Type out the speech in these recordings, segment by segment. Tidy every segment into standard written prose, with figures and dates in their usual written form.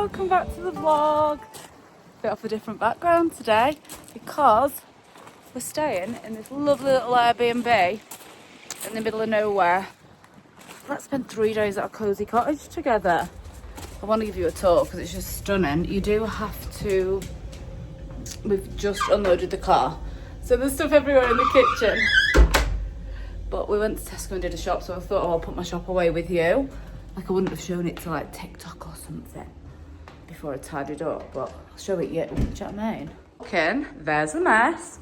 welcome back to the vlog. Bit of a different background today because we're staying in this lovely little Airbnb in the middle of nowhere. Let's spend 3 days at a Cosy Cottage together. I want to give you a tour because it's just stunning. You do have to, we've just unloaded the car, so there's stuff everywhere in the kitchen. But we went to Tesco and did a shop, so I thought, oh, I'll put my shop away with you. Like I wouldn't have shown it to like TikTok or something before I tidied up, but I'll show it you. Do you know what I mean? Okay, there's a mess.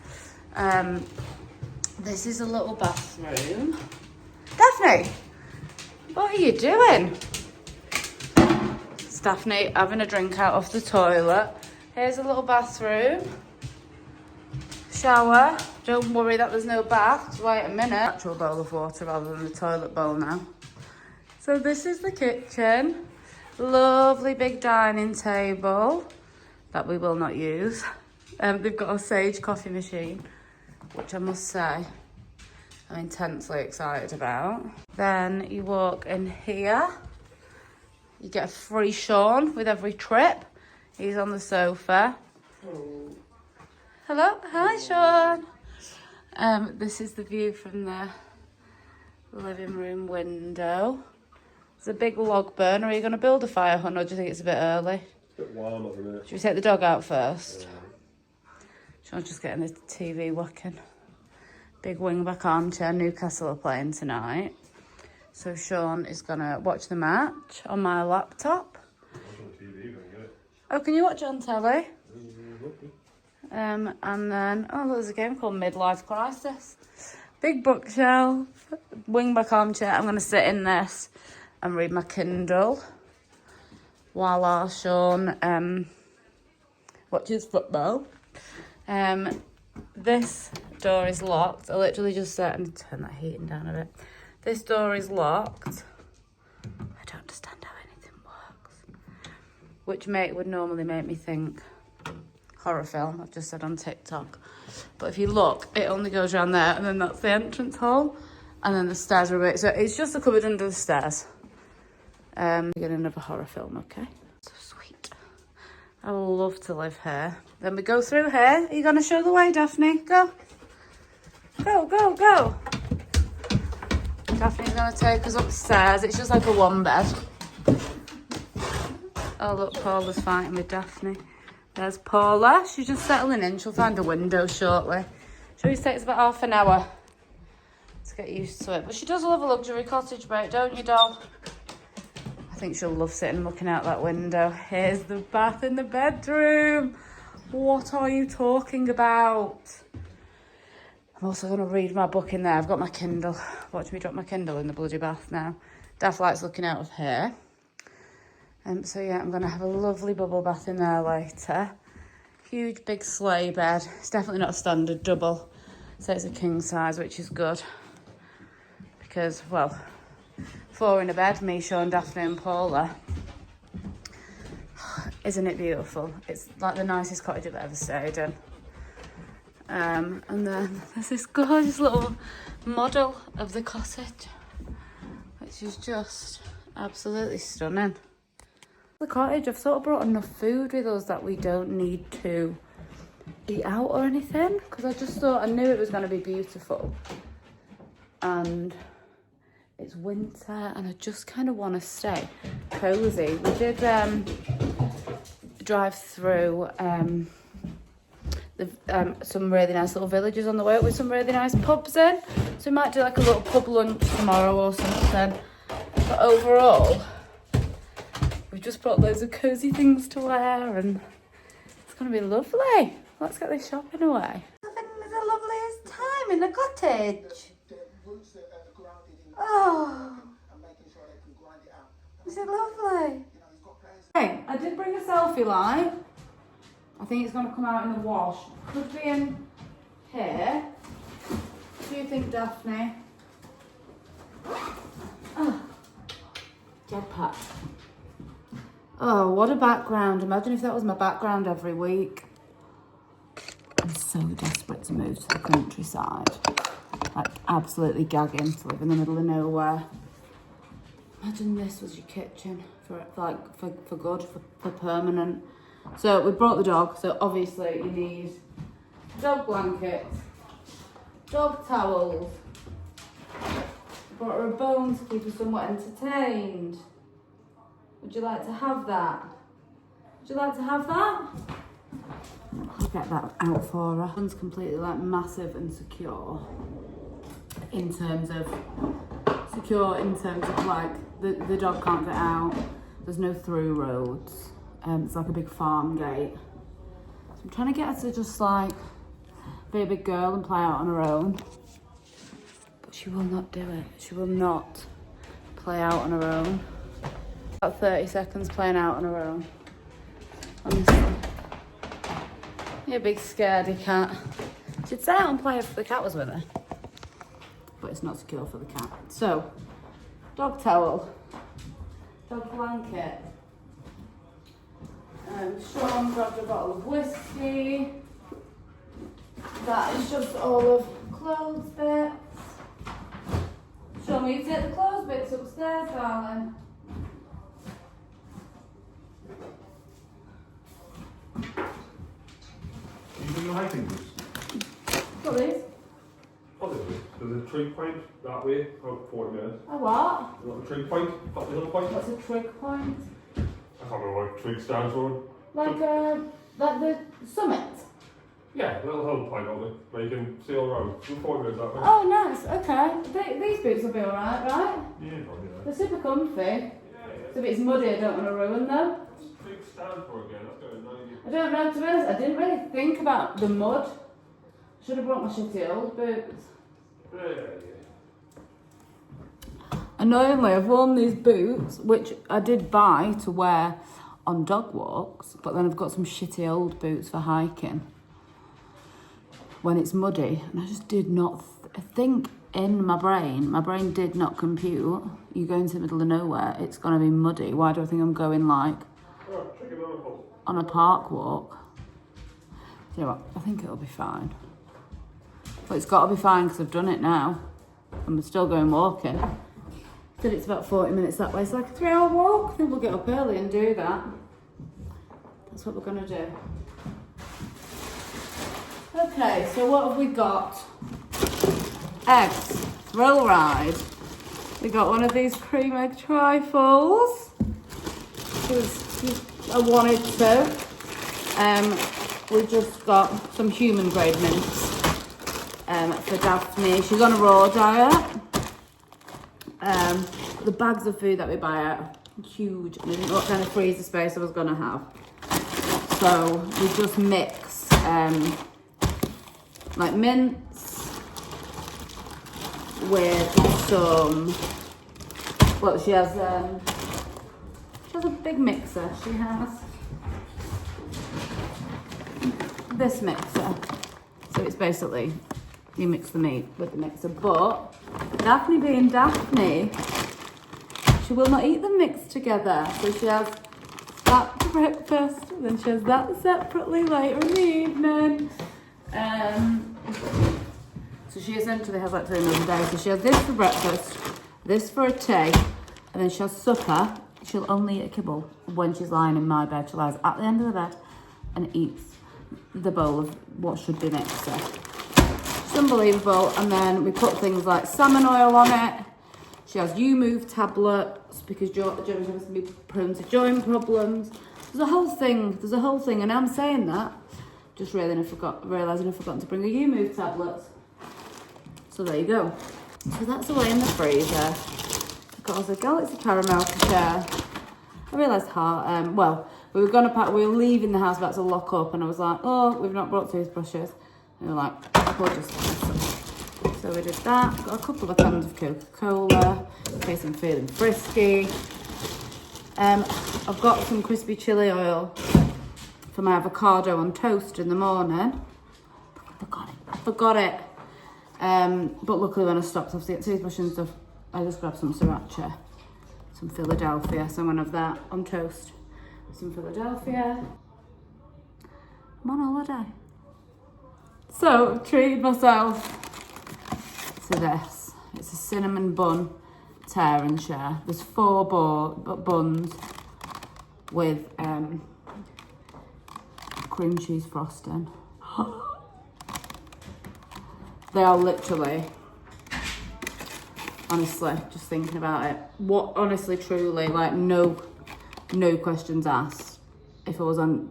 This is a little bathroom. Daphne, what are you doing? It's Daphne having a drink out of the toilet. Here's a little bathroom. Shower. Don't worry that there's no bath. Wait a minute. Actual bowl of water rather than the toilet bowl now. So this is the kitchen. Lovely big dining table that we will not use. They've got a Sage coffee machine, which I must say I'm intensely excited about. Then you walk in here. You get a free Sean with every trip. He's on the sofa. Hello, hi Sean. This is the view from the living room window. There's a big log burner. Are you going to build a fire, hun, or do you think it's a bit early? It's a bit warm at the minute. Should we take the dog out first? Sean's just getting the TV working. Big wingback armchair. Newcastle are playing tonight. So Sean is going to watch the match on my laptop. Oh, can you watch it on telly? And then, oh, there's a game called Midlife Crisis. Big bookshelf, wingback armchair. I'm going to sit in this and read my Kindle while our Sean watches football. This door is locked. I literally just said, I need to turn that heating down a bit. This door is locked. I don't understand how anything works. Which would normally make me think horror film, I've just said on TikTok. But if you look, it only goes around there, and then that's the entrance hall, and then the stairs are a bit, so it's just a cupboard under the stairs. We get another horror film, okay? So sweet. I love to live here. Then we go through here. Are you going to show the way, Daphne? Go. Go, go, go. Daphne's going to take us upstairs. It's just like a one bed. Oh, look, Paula's fighting with Daphne. There's Paula. She's just settling in. She'll find a window shortly. She always takes about half an hour to get used to it. But she does love a luxury cottage break, don't you, doll? I think she'll love sitting and looking out that window. Here's the bath in the bedroom. What are you talking about? I'm also going to read my book in there. I've got my Kindle. Watch me drop my Kindle in the bloody bath now. Daft likes looking out of here. So yeah, I'm going to have a lovely bubble bath in there later. Huge big sleigh bed. It's definitely not a standard double. So it's a king size, which is good. Because, well, 4 in a bed, me, Sean, Daphne and Paula. Isn't it beautiful? It's like the nicest cottage I've ever stayed in. And then there's this gorgeous little model of the cottage, which is just absolutely stunning. The cottage, I've sort of brought enough food with us that we don't need to eat out or anything, because I just thought, I knew it was going to be beautiful. And it's winter and I just kind of want to stay cozy. We did drive through some really nice little villages on the way up with some really nice pubs in. So we might do like a little pub lunch tomorrow or something. But overall, we've just brought loads of cozy things to wear and it's going to be lovely. Let's get this shopping away. Having the loveliest time in the cottage. Oh, is it lovely? Hey, I did bring a selfie light. I think it's going to come out in the wash. Could be in here. What do you think, Daphne? Oh, jetpack. Oh, what a background. Imagine if that was my background every week. I'm so desperate to move to the countryside. Like, absolutely gagging to live in the middle of nowhere. Imagine this was your kitchen. for good, for permanent. So we brought the dog, so obviously you need dog blankets, dog towels. Brought her a bone to keep her somewhat entertained. Would you like to have that? Would you like to have that? I'll get that out for her. One's completely like massive and secure in terms of like the dog can't get out. There's no through roads. It's like a big farm gate. So I'm trying to get her to just like be a big girl and play out on her own. But she will not do it. She will not play out on her own. About 30 seconds playing out on her own. Honestly. You're a big scaredy cat. She'd stay out and play if the cat was with her. But it's not secure for the cat. So, dog towel, dog blanket. Sean grabbed a bottle of whiskey. That is just all of clothes bits. Sean, will you take the clothes bits upstairs, darling? You do your hiking boots? Got these? There's a trig point that way, about 40 minutes. A what? A little trig point, up the hill point. What's a trig point? I can't remember what trig stands for. Like the summit? Yeah, a little hill point over where you can sail around. 40 minutes that way. Oh, nice. Okay. These boots will be alright, right? Yeah, probably yeah. They're super comfy. Yeah. So if it's muddy, I don't want to ruin them. What's trig stand for again? That's got a 90. I don't know, to be honest, I didn't really think about the mud. Should have brought my shitty old boots. Yeah. Annoyingly, I've worn these boots, which I did buy to wear on dog walks, but then I've got some shitty old boots for hiking when it's muddy, and I just did not think in my brain did not compute, you go into the middle of nowhere, it's going to be muddy. Why do I think I'm going like on a park walk? You know what, I think it'll be fine. But it's got to be fine because I've done it now. And we're still going walking. Said it's about 40 minutes that way. It's like a 3-hour walk. I think we'll get up early and do that. That's what we're going to do. Okay, so what have we got? Eggs. Thrill ride. We got one of these cream egg trifles. I wanted to. We just got some human grade mints. For Daphne. She's on a raw diet. The bags of food that we buy are huge, and I didn't know what kind of freezer space I was going to have. So we just mix like mints with some. Well, she has a big mixer. She has this mixer. So it's basically, you mix the meat with the mixer, but Daphne being Daphne, she will not eat them mixed together. So she has that for breakfast, and then she has that separately later in the evening. So she essentially has like 3 meals a day. So she has this for breakfast, this for a tea, and then she has supper. She'll only eat a kibble when she's lying in my bed. She lies at the end of the bed and eats the bowl of what should be mixer. It's unbelievable. And then we put things like salmon oil on it. She has You Move tablets because Joey's going to be prone to joint problems. There's a whole thing. And I'm saying that, just realising I've forgotten to bring her You Move tablets. So there you go. So that's away in the freezer. I've got a Galaxy Caramel to share. I realised we were leaving the house about to lock up, and I was like, oh, we've not brought toothbrushes. And we were like, we'll just so we did that. Got a couple of cans of Coca-Cola in case I'm feeling frisky. I've got some crispy chili oil for my avocado on toast in the morning. I forgot it. But luckily when I stopped off to get toothbrush and stuff, I just grabbed some sriracha, some Philadelphia, so I'm gonna have that on toast. Some Philadelphia. I'm on holiday. So, treated myself to this. It's a cinnamon bun tear and share. There's 4 buns. with cream cheese frosting. They are literally, honestly, just thinking about it. What, honestly, truly, like no questions asked. If I was on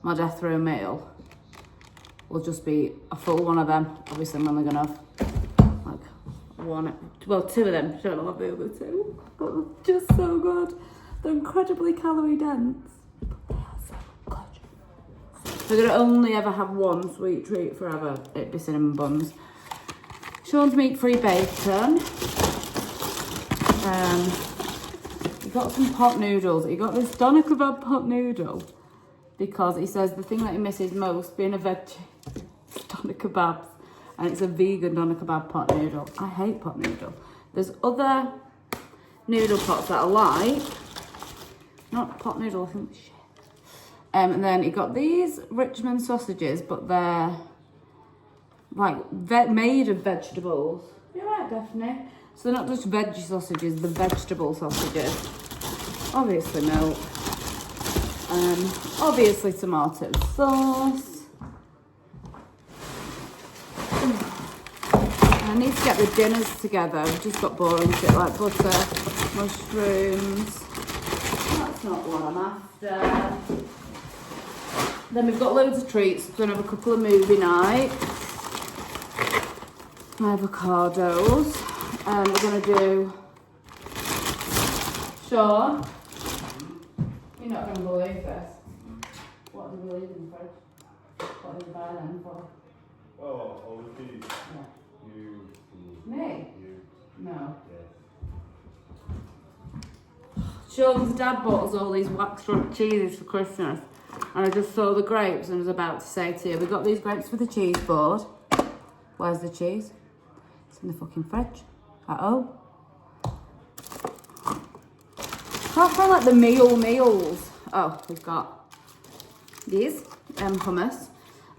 my death row meal, will just be a full one of them. Obviously, I'm only gonna have like one, well, two of them. Don't know what the other two, but they're just so good. They're incredibly calorie dense, but they are so good. We're gonna only ever have one sweet treat forever. It'd be cinnamon buns. Sean's meat-free bacon. He got some pot noodles. He got this doner kebab pot noodle because he says the thing that he misses most being a veggie is doner kebabs, and it's a vegan doner kebab pot noodle. I hate pot noodle. There's other noodle pots that I like. Not pot noodle, I think shit. And then he got these Richmond sausages, but they're like made of vegetables. You're right, Daphne. So they're not just veggie sausages, they're vegetable sausages. Obviously milk. Obviously tomato sauce. I need to get the dinners together. We've just got boring shit like butter, mushrooms. That's not what I'm after. Then we've got loads of treats. We're going to have a couple of movie nights. Avocados. We're going to do... Sean? You're not going to believe this. What do we leave in the fridge? What did you buy them for? Oh, all the cheese. Yeah. You. Me? You. No. Yes. Sean's dad bought us all these wax front cheeses for Christmas. And I just saw the grapes and was about to say to you, we got these grapes for the cheese board. Where's the cheese? It's in the fucking fridge. Uh-oh. Can't find like the meals. Oh, we've got these hummus.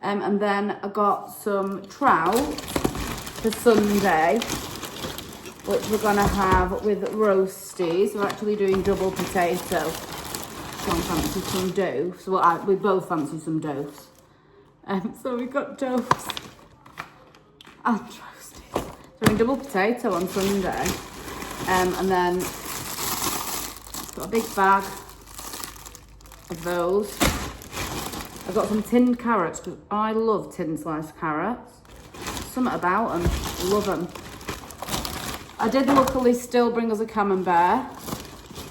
And then I got some trout for Sunday, which we're gonna have with roasties. We're actually doing double potato. Sean fancies some dough, so we both fancy some doughs. So we've got doughs and roasties. So we're doing double potato on Sunday, and then got a big bag of those. I got some tinned carrots because I love tinned sliced carrots. Something about them, love them. I did luckily still bring us a camembert.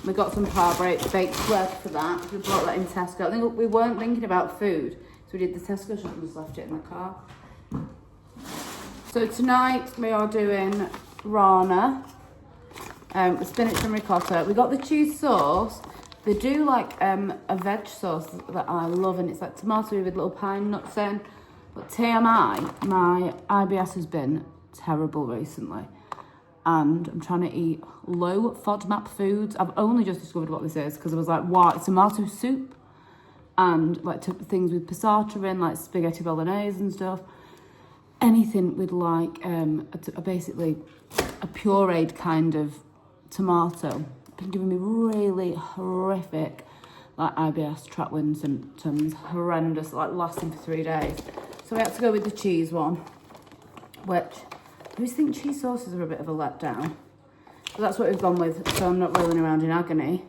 We got some baked bread for that. We bought that in Tesco. I think we weren't thinking about food, so we did the Tesco shop and just left it in the car. So tonight we are doing rana, with spinach and ricotta. We got the cheese sauce. They do like a veg sauce that I love, and it's like tomato with little pine nuts in. But TMI, my IBS has been terrible recently. And I'm trying to eat low FODMAP foods. I've only just discovered what this is because I was like, wow, it's tomato soup and like things with passata in, like spaghetti bolognese and stuff. Anything with like basically a pureed kind of tomato. Been giving me really horrific like IBS trackling symptoms, horrendous, like lasting for 3 days. So we had to go with the cheese one, which I always think cheese sauces are a bit of a letdown. So that's what we've gone with, so I'm not rolling around in agony.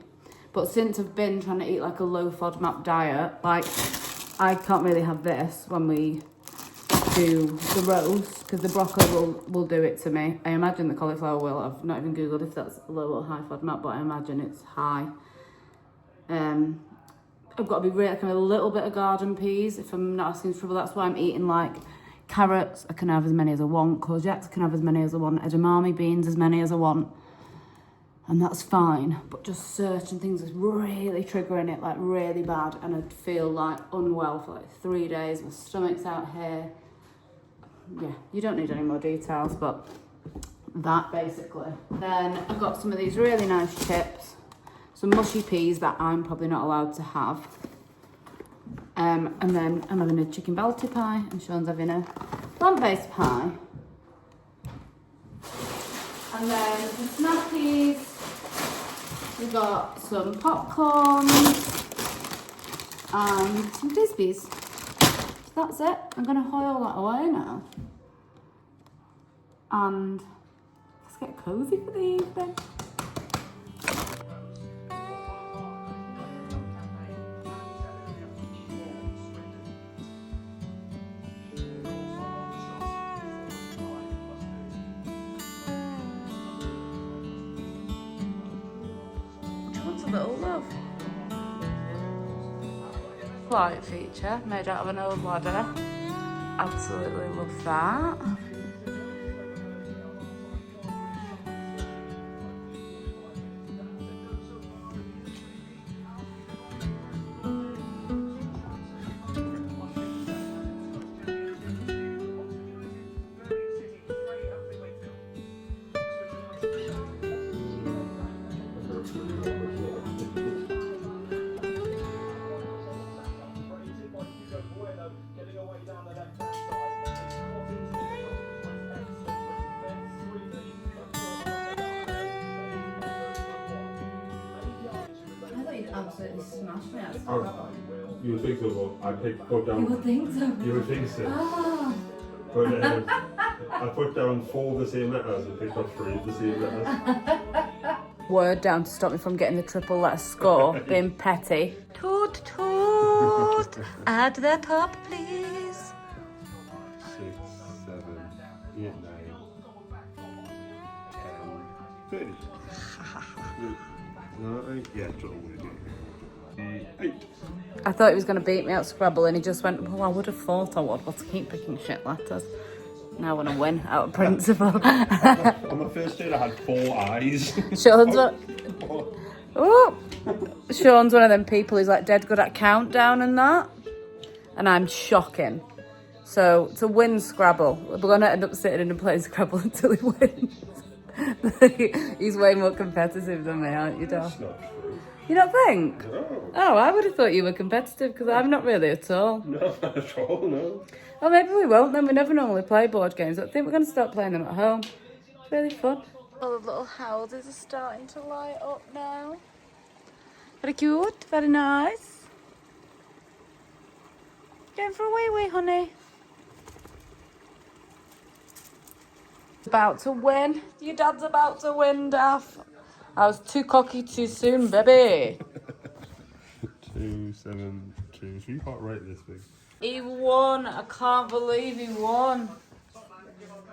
But since I've been trying to eat like a low FODMAP diet, like I can't really have this when we do the roast, because the broccoli will do it to me. I imagine the cauliflower will. I've not even Googled if that's low or high FODMAP, but I imagine it's high. I've got to be really, like, a little bit of garden peas if I'm not asking for trouble. That's why I'm eating like carrots. I can have as many as I want. Courgettes, I can have as many as I want. Edamame beans, as many as I want. And that's fine. But just certain things is really triggering it, like really bad. And I feel like unwell for like 3 days. My stomach's out here. Yeah, you don't need any more details, but that basically. Then I've got some of these really nice chips. Some mushy peas that I'm probably not allowed to have. And then I'm having a chicken balti pie, and Sean's having a plant-based pie. And then some snackies. We've got some popcorn. and some Disbies. So that's it. I'm going to hoil that away now. And let's get cosy for the evening. What's a little love? Light feature made out of an old ladder. Absolutely love that. Absolutely smashed me. You would think so, but I put down. You would think so. You would think so. Ah. But I put down 4 of the same letters and picked up 3 of the same letters. Word down to stop me from getting the triple letter score, being petty. Toot toot. Add the top, please. 6, 7, 8, 9, 10, 30. No, yeah, trouble with it. 8. I thought he was going to beat me at Scrabble and he just went, well, I would have thought I would, but to keep picking shit letters. Now I want to win out of principle. On the first day I had 4 eyes. Sean's Sean's one of them people who's like dead good at countdown and that. And I'm shocking. So to win Scrabble, we're going to end up sitting in and playing Scrabble until he wins. He's way more competitive than me, aren't you, Dad? That's not true. You don't think? No. Oh, I would have thought you were competitive because I'm not really at all. No, not at all, no. Well, maybe we won't then. We never normally play board games. I think we're going to start playing them at home. It's really fun. All the little houses are starting to light up now. Very cute, very nice. Going for a wee-wee, honey. About to win. Your dad's about to win, Daff. I was too cocky too soon, baby. 2, 7, 2. So you can't write this big. He won. I can't believe he won.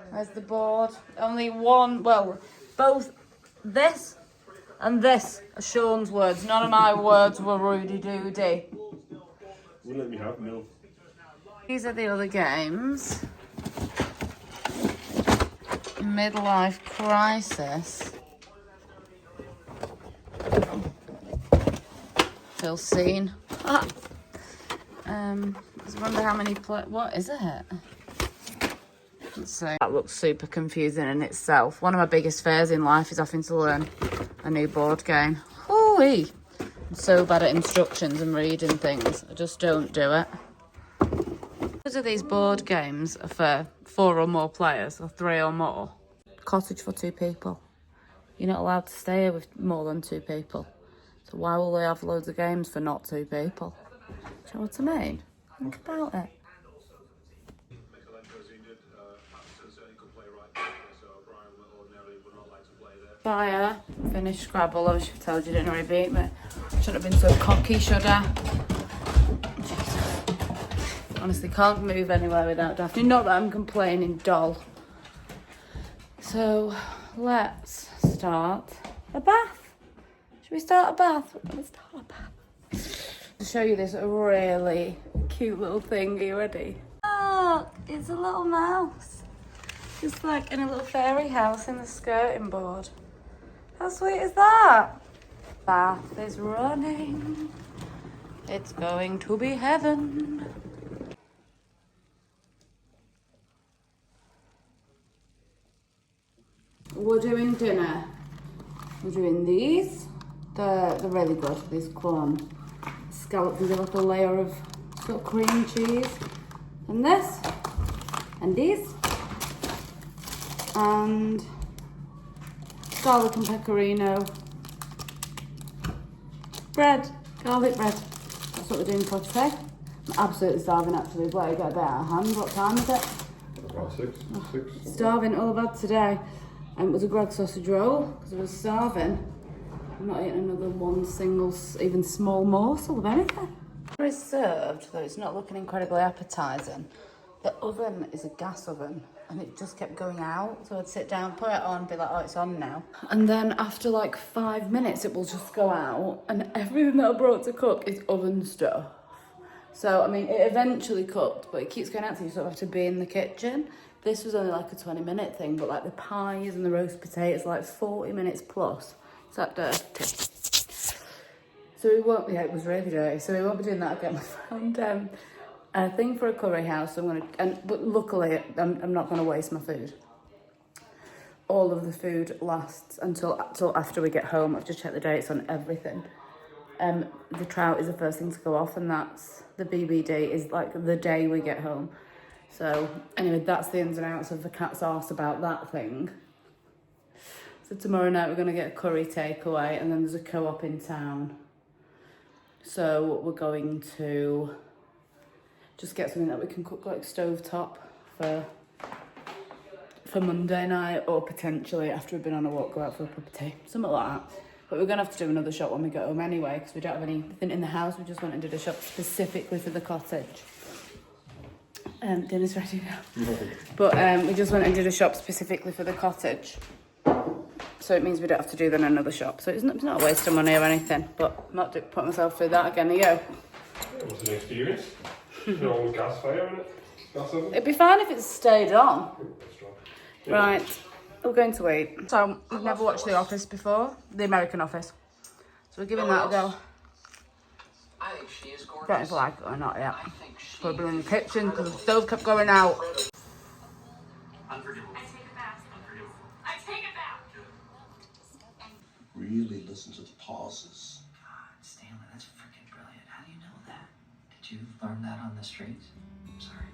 Where's the board? Only one. Well, both this and this are Sean's words. None of my words were Rudy Doody. Wouldn't let me have no. These are the other games. Midlife crisis. Feel seen. I just wonder how many what is it? Let's see. That looks super confusing in itself. One of my biggest fears in life is having to learn a new board game. Hoo-wee. I'm so bad at instructions and reading things. I just don't do it. Most of these board games are for 4 or more players, or 3 or more. Cottage for 2 people. You're not allowed to stay here with more than 2 people. So why will they have loads of games for not 2 people? Do you know what I mean? Think about it. Fire. Finished Scrabble. I should have told you, didn't I, beat me. Shouldn't have been so cocky, should I? Jesus. Honestly, can't move anywhere without Daphne. Not that I'm complaining, doll. So, let's start a bath. Should we start a bath? Let's start a bath. To show you this really cute little thing. Are you ready? Oh, it's a little mouse. Just like in a little fairy house in the skirting board. How sweet is that? Bath is running. It's going to be heaven. We're doing dinner. We're doing these. They're really good. These corn scallops with a little layer of sort of cream cheese. And this. And these. And garlic and pecorino. Bread. Garlic bread. That's that's what we're doing for today. I'm absolutely starving actually, but I got a bit out of hand. What time is it? About six. Starving. All I've had today was a grog sausage roll because I was starving. I'm not eating another one single, even small morsel of anything. It's served, though it's not looking incredibly appetising. The oven is a gas oven and it just kept going out. So I'd sit down, put it on, be like, oh, it's on now. And then after like 5 minutes, it will just go out and everything that I brought to cook is oven stuff. So, I mean, it eventually cooked, but it keeps going out, so you sort of have to be in the kitchen. This was only like a 20-minute thing, but like the pies and the roast potatoes, like 40 minutes plus. Is that dirty? So we won't, yeah, it was really dirty, so we won't be doing that again. I found a thing for a curry house, so but luckily I'm not gonna waste my food. All of the food lasts until after we get home. I've just checked the dates on everything. The trout is the first thing to go off, and that's the BBD is like the day we get home. So anyway, that's the ins and outs of the cat's arse about that thing. So tomorrow night we're gonna get a curry takeaway, and then there's a co-op in town. So we're going to just get something that we can cook like stovetop for Monday night, or potentially after we've been on a walk go out for a cup of tea, something like that. But we're going to have to do another shop when we get home anyway, because we don't have anything in the house. We just went and did a shop specifically for the cottage. Dinner's ready now. But we just went and did a shop specifically for the cottage. So it means we don't have to do then another shop. So it's not a waste of money or anything, but I'm not putting myself through that again. Here you go. It was an experience. No gas fire in it. Gas oven. It'd be fine if it stayed on. Yeah. Right. We're going to eat. So, we've never watched The Office before. The American Office. So, we're giving that a go. I think she is gorgeous. Don't know if I like it or not yet. Probably in the kitchen because the stove kept going out. Unforgivable. I take it back. Unforgivable. I take it back. Really listen to the pauses. God, Stanley, that's freaking brilliant. How do you know that? Did you learn that on the streets? I'm sorry.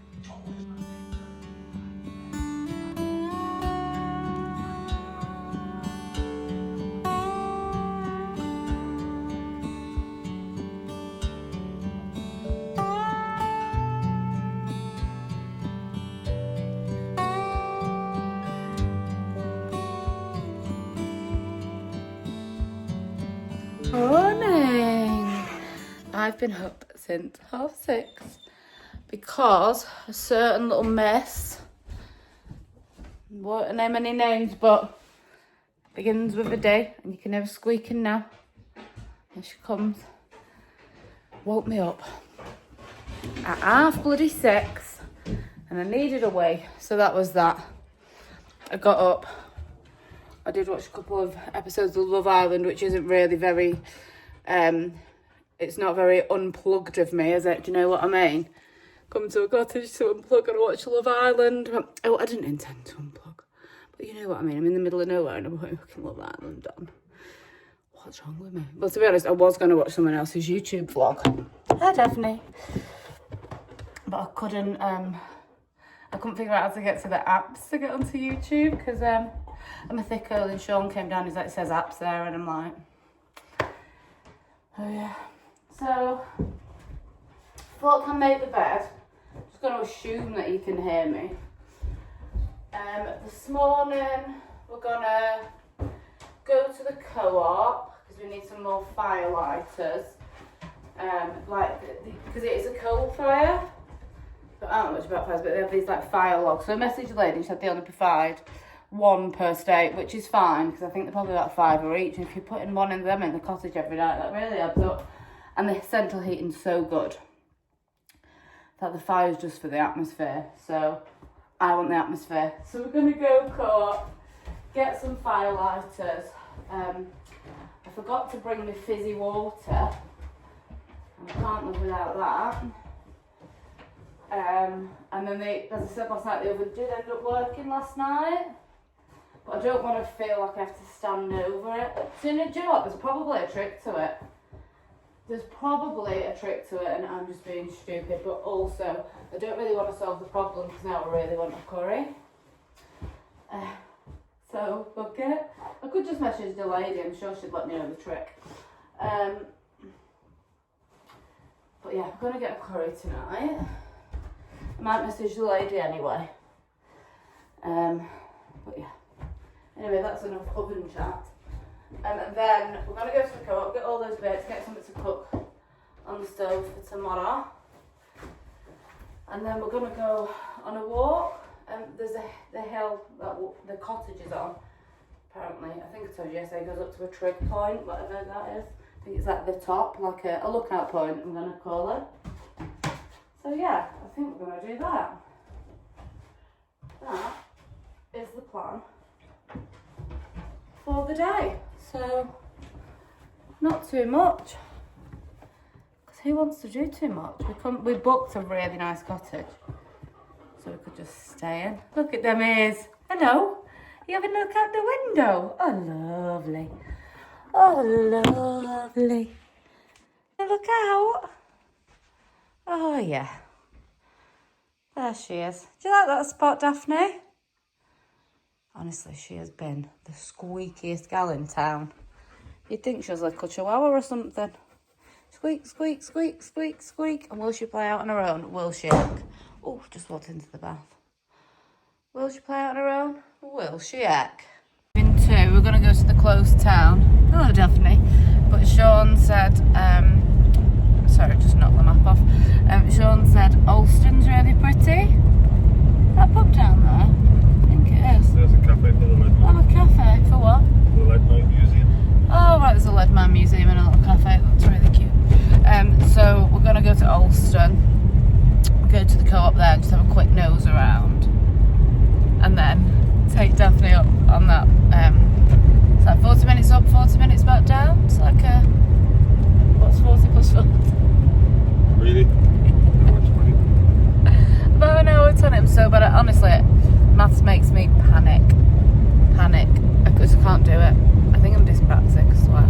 Morning. I've been up since 6:30 because a certain little miss, won't name any names, but begins with a D, and you can hear her squeaking now. Here she comes. Woke me up at 6:30, and I needed a wee, so that was that. I got up. I did watch a couple of episodes of Love Island, which isn't really very, it's not very unplugged of me, is it? Do you know what I mean? Come to a cottage to unplug and watch Love Island. Oh, I didn't intend to unplug, but you know what I mean. I'm in the middle of nowhere and I'm putting fucking Love Island on. What's wrong with me? Well, to be honest, I was going to watch someone else's YouTube vlog. Hi, Daphne. But I couldn't figure out how to get to the apps to get onto YouTube because, I'm a thick girl and Sean came down, he's like, it says apps there, and I'm like, oh yeah. So, thought I made the bed. Just going to assume that you can hear me. This morning, we're going to go to the co-op, because we need some more fire lighters. Because it is a coal fire. But I don't know much about fires, but they have these like fire logs. So I messaged the lady, she said they only provide one per state, which is fine because I think they're probably about £5 each. And if you're putting one of them in the cottage every night, that really adds up. And the central heating's so good that the fire's just for the atmosphere. So I want the atmosphere. So we're going to go co-op, get some fire lighters. I forgot to bring my fizzy water. I can't live without that. And then as I said last night, the oven did end up working last night. But I don't want to feel like I have to stand over it. So, do you know what? There's probably a trick to it. And I'm just being stupid. But also, I don't really want to solve the problem because now I really want a curry. So, okay. I could just message the lady. I'm sure she'd let me know the trick. But yeah, I'm gonna get a curry tonight. I might message the lady anyway. But yeah. Anyway, that's enough oven chat. And then we're gonna go to the co-op, get all those bits, get something to cook on the stove for tomorrow. And then we're gonna go on a walk. There's the hill that the cottage is on. Apparently, I think I told you yesterday, it goes up to a trig point, whatever that is. I think it's like the top, like a lookout point, I'm gonna call it. So yeah, I think we're gonna do that. That is the plan for the day. So, not too much. Because who wants to do too much? We booked a really nice cottage. So we could just stay in. Look at them ears. Hello. You having a look out the window? Oh, lovely. Oh, lovely. Look out. Oh, yeah. There she is. Do you like that spot, Daphne? Honestly, she has been the squeakiest gal in town. You'd think she was like a chihuahua or something. Squeak, squeak, squeak, squeak, squeak. And will she play out on her own? Will she? Oh, just walked into the bath. Will she play out on her own? Will she? In two, we're going to go to the closed town. Hello, Daphne. But Sean said, sorry, just knocked the map off. Sean said Alston's really pretty. That pub down there? I think it is. There's a cafe for the lead Oh, a cafe. For what? The lead mine museum. Oh, right, there's a lead mine museum and a little cafe. That's really cute. So we're going to go to Alston. Go to the co-op there and just have a quick nose around. And then take Daphne up on that. It's like 40 minutes up, 40 minutes back down. It's like a... What's 40 plus 40? Really? How much money? About an hour 20. I'm so bad at... Honestly, maths makes me panic. Because I can't do it. I think I'm dyspraxic, I swear.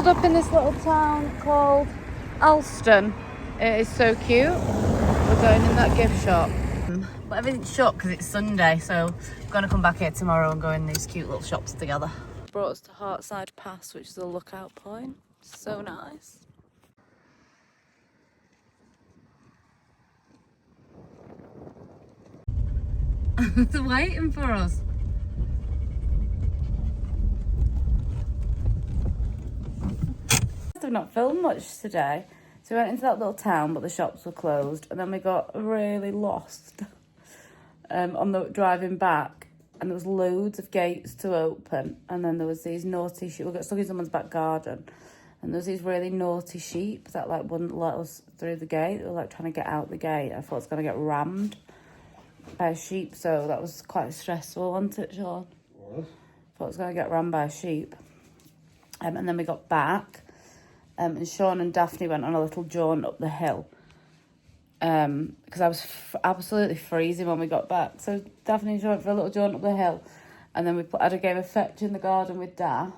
Up in this little town called Alston. It is so cute. We're going in that gift shop. But everything's shut because it's Sunday, so we're going to come back here tomorrow and go in these cute little shops together. Brought us to Hartside Pass, which is a lookout point. So nice. They're waiting for us. I've not filmed much today, so we went into that little town but the shops were closed, and then we got really lost on the driving back, and there was loads of gates to open, and then there was these naughty sheep. We got stuck in someone's back garden, and there was these really naughty sheep that like wouldn't let us through the gate. They were like trying to get out the gate. I thought it was going to get rammed by a sheep, so that was quite stressful, wasn't it, Sean? What? Thought it was going to get rammed by a sheep. And then we got back. And Sean and Daphne went on a little jaunt up the hill because I was absolutely freezing when we got back. So Daphne and Sean went for a little jaunt up the hill, and then we had a game of fetch in the garden with Daph.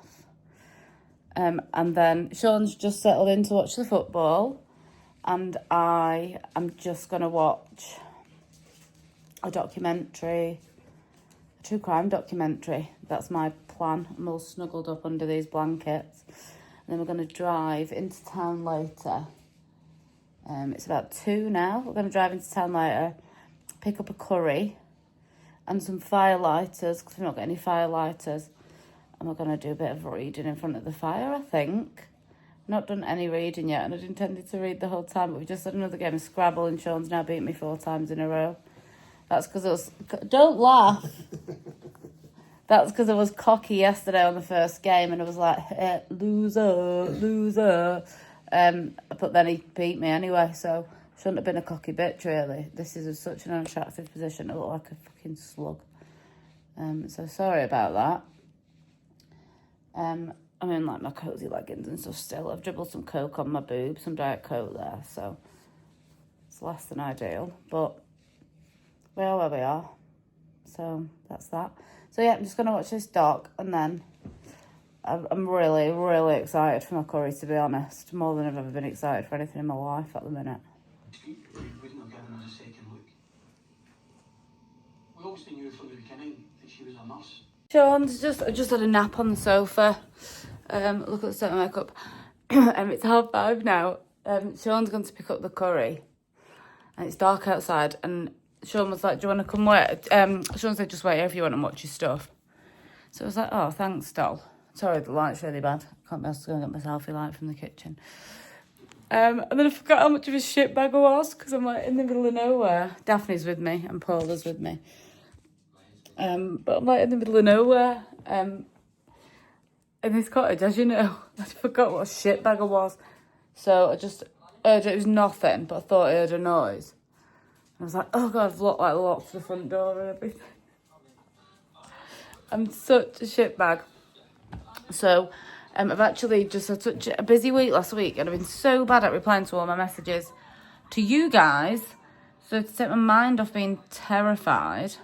And then Sean's just settled in to watch the football, and I am just going to watch a documentary, a true crime documentary. That's my plan. I'm all snuggled up under these blankets. And then we're going to drive into town later. It's about 2 now. We're going to drive into town later, pick up a curry and some firelighters, because we've not got any firelighters. And we're going to do a bit of reading in front of the fire, I think. Not done any reading yet, and I'd intended to read the whole time, but we just had another game of Scrabble, and Sean's now beat me 4 times in a row. That's because I was... Don't laugh! That's because I was cocky yesterday on the first game, and I was like, loser, loser. But then he beat me anyway, so shouldn't have been a cocky bitch, really. This is such an unattractive position. I look like a fucking slug. So sorry about that. I'm in like my cosy leggings and stuff still. I've dribbled some Coke on my boob, some Diet Coke there, so it's less than ideal. But we are where we are. So that's that. So yeah, I'm just going to watch this doc, and then I'm really, really excited for my curry, to be honest. More than I've ever been excited for anything in my life at the minute. We wouldn't have given her a second look. We obviously knew from the beginning that she was a nurse. Sean's just had a nap on the sofa. Look at the state of my makeup. It's 5:30 now. Sean's gone to pick up the curry. And it's dark outside. And Sean was like, do you want to come wait? Sean said, just wait here if you want to watch your stuff. So I was like, oh, thanks, doll. Sorry, the light's really bad. Can't be asked to go and get my selfie light from the kitchen. And then I forgot how much of a shit bag I was because I'm like in the middle of nowhere. Daphne's with me and Paula's with me. But I'm like in the middle of nowhere. In this cottage, as you know. I forgot what a shit bag I was. So I just heard it was nothing, but I thought I heard a noise. And I was like, oh God, I've locked the front door and everything. I'm such a shit bag. So I've actually just had such a busy week last week, and I've been so bad at replying to all my messages to you guys. So to take my mind off being terrified,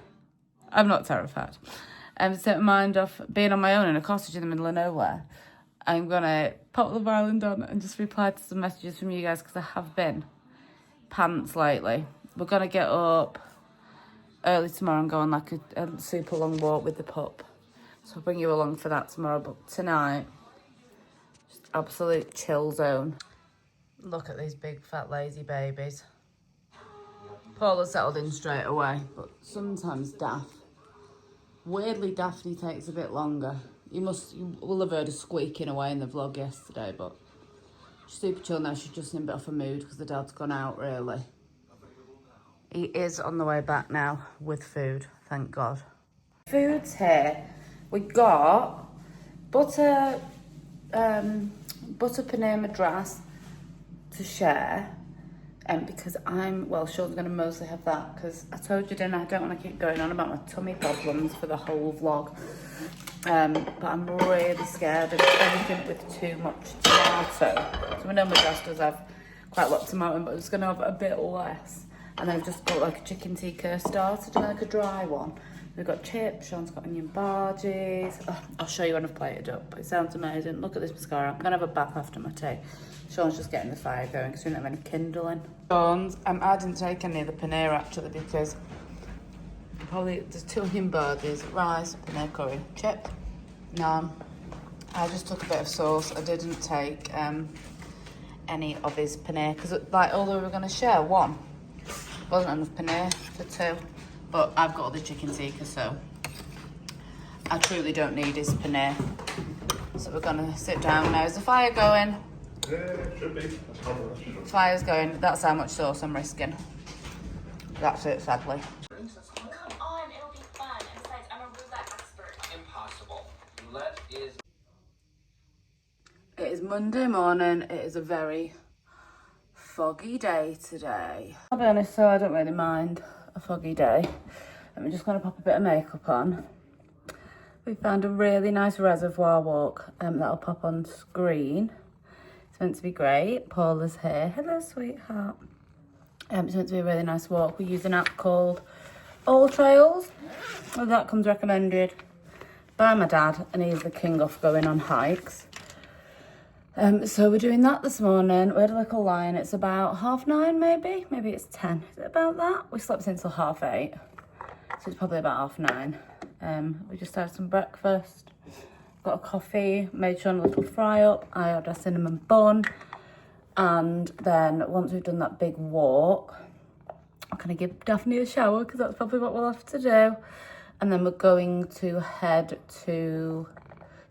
I'm not terrified. To take my mind off being on my own in a cottage in the middle of nowhere, I'm going to pop Love Island on and just reply to some messages from you guys because I have been pants lately. We're going to get up early tomorrow and go on like a super long walk with the pup. So I'll bring you along for that tomorrow. But tonight, just absolute chill zone. Look at these big fat lazy babies. Paula settled in straight away, but sometimes weirdly Daphne takes a bit longer. You will have heard her squeaking away in the vlog yesterday, but she's super chill now. She's just in a bit of a mood because the dad's gone out really. He is on the way back now with food, thank God. Food's here. We got butter paneer madras to share, because Sean's going to mostly have that because I told you, didn't I? I don't want to keep going on about my tummy problems for the whole vlog. But I'm really scared of anything with too much tomato. So we know madras does have quite a lot of tomato, but it's going to have a bit less. And then I've just got like a chicken tikka starter, like a dry one. We've got chips, Sean's got onion barges. Oh, I'll show you when I've plated up. It sounds amazing. Look at this mascara. I'm going to have a bath after my tea. Sean's just getting the fire going because we don't have any kindling. Sean's, I didn't take any of the paneer actually because there's 2 onion barges, rice, paneer curry, chip, naan. I just took a bit of sauce. I didn't take any of his paneer because although we were going to share one, wasn't enough paneer for 2. But I've got all the chicken tikka, so I truly don't need his paneer. So we're gonna sit down now. Is the fire going? Yeah, it should be. Fire's going. That's how much sauce I'm risking. That's it, sadly. Come on, it'll be fun. And besides, I'm a roulette expert. Impossible. Roulette is... It is Monday morning. It is a very foggy day today. I'll be honest, so I don't really mind a foggy day. I'm just going to pop a bit of makeup on. We found a really nice reservoir walk that'll pop on screen. It's meant to be great. Paula's here. Hello, sweetheart. It's meant to be a really nice walk. We use an app called All Trails. Well, that comes recommended by my dad, and he's the king of going on hikes. So we're doing that this morning. We had a little line. It's about 9:30 maybe. Maybe it's 10. Is it about that? We slept until 8:30. So it's probably about 9:30. We just had some breakfast. Got a coffee. Made Sean a little fry up. I had a cinnamon bun. And then once we've done that big walk, I'm going to give Daphne a shower because that's probably what we'll have to do. And then we're going to head to...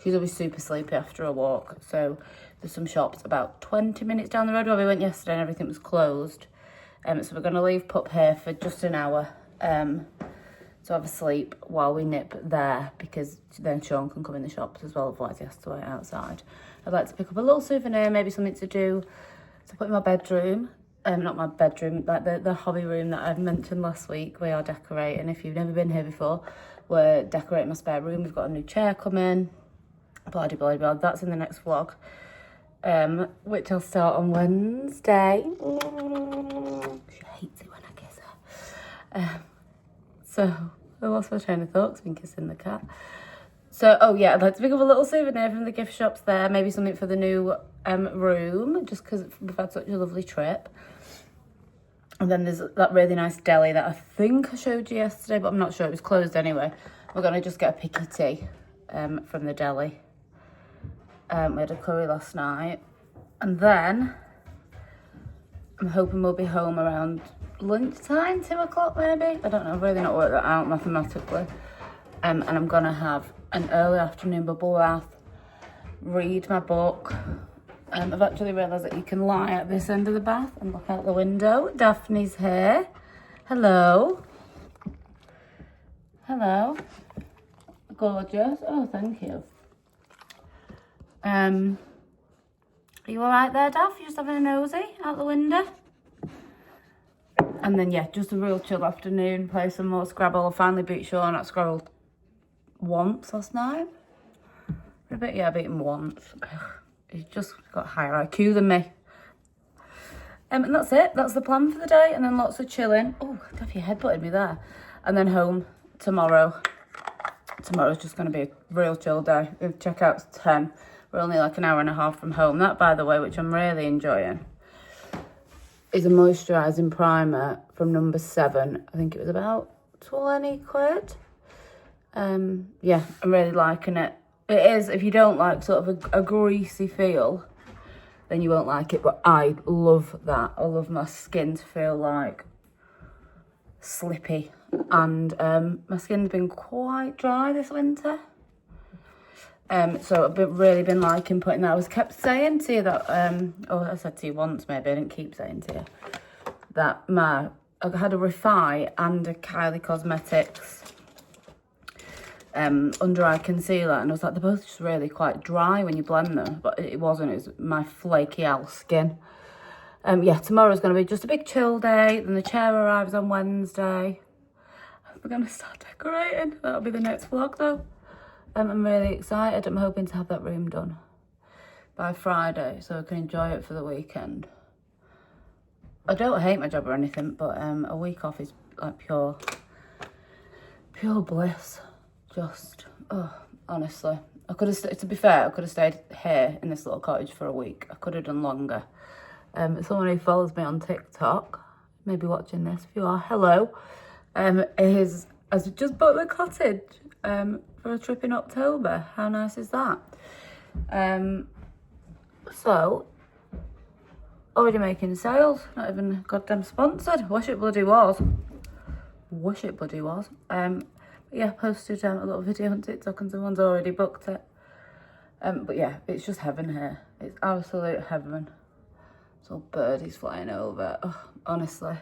She's always super sleepy after a walk. So there's some shops about 20 minutes down the road where we went yesterday and everything was closed. So we're going to leave Pup here for just an hour to have a sleep while we nip there, because then Sean can come in the shops as well, otherwise he has to wait outside. I'd like to pick up a little souvenir, maybe something to do to put in my bedroom. Not my bedroom, like the hobby room that I mentioned last week. We are decorating. If you've never been here before, we're decorating my spare room. We've got a new chair coming. Blah, blah, blah, blah. That's in the next vlog, which I'll start on Wednesday. She hates it when I kiss her. So I lost my train of thought 'cause I've been kissing the cat. So, oh yeah, I'd like to pick up a little souvenir from the gift shops there. Maybe something for the new room, just because we've had such a lovely trip. And then there's that really nice deli that I think I showed you yesterday, but I'm not sure. It was closed anyway. We're going to just get a picky tea from the deli. We had a curry last night. And then I'm hoping we'll be home around lunchtime, 2 o'clock maybe. I don't know, I've really not worked that out mathematically. And I'm going to have an early afternoon bubble bath, read my book. I've actually realised that you can lie at this end of the bath and look out the window. Daphne's here. Hello. Hello. Gorgeous. Oh, thank you. Are you all right there, Daph? You just having a nosy out the window? And then, yeah, just a real chill afternoon. Play some more Scrabble. I finally beat Sean at Scrabble once last night. I beat him once. He's just got higher IQ than me. And that's it. That's the plan for the day. And then lots of chilling. Oh, Daph, your head butted me there. And then home tomorrow. Tomorrow's just going to be a real chill day. Checkout's 10. We're only like an hour and a half from home. That, by the way, which I'm really enjoying, is a moisturising primer from number 7. I think it was about 20 quid. Yeah, I'm really liking it. It is, if you don't like sort of a greasy feel, then you won't like it. But I love that. I love my skin to feel like slippy. And my skin's been quite dry this winter. So I've really been liking putting that. I was kept saying to you that, I said to you once maybe, I didn't keep saying to you, that I had a Refi and a Kylie Cosmetics under eye concealer, and I was like, they're both just really quite dry when you blend them, but it wasn't. It was my flaky owl skin. Yeah, tomorrow's going to be just a big chill day. Then the chair arrives on Wednesday. We're going to start decorating. That'll be the next vlog though. I'm really excited. I'm hoping to have that room done by Friday so I can enjoy it for the weekend. I don't hate my job or anything, but a week off is like pure bliss. Just, honestly. I could have, to be fair, I could have stayed here in this little cottage for a week. I could have done longer. Someone who follows me on TikTok, maybe watching this, if you are, hello, has just bought the cottage for a trip in October. How nice is that? So, already making sales, not even goddamn sponsored. Wish it bloody was. Yeah, posted a little video on TikTok and someone's already booked it. But yeah, it's just heaven here. It's absolute heaven. It's all birdies flying over. Oh, honestly,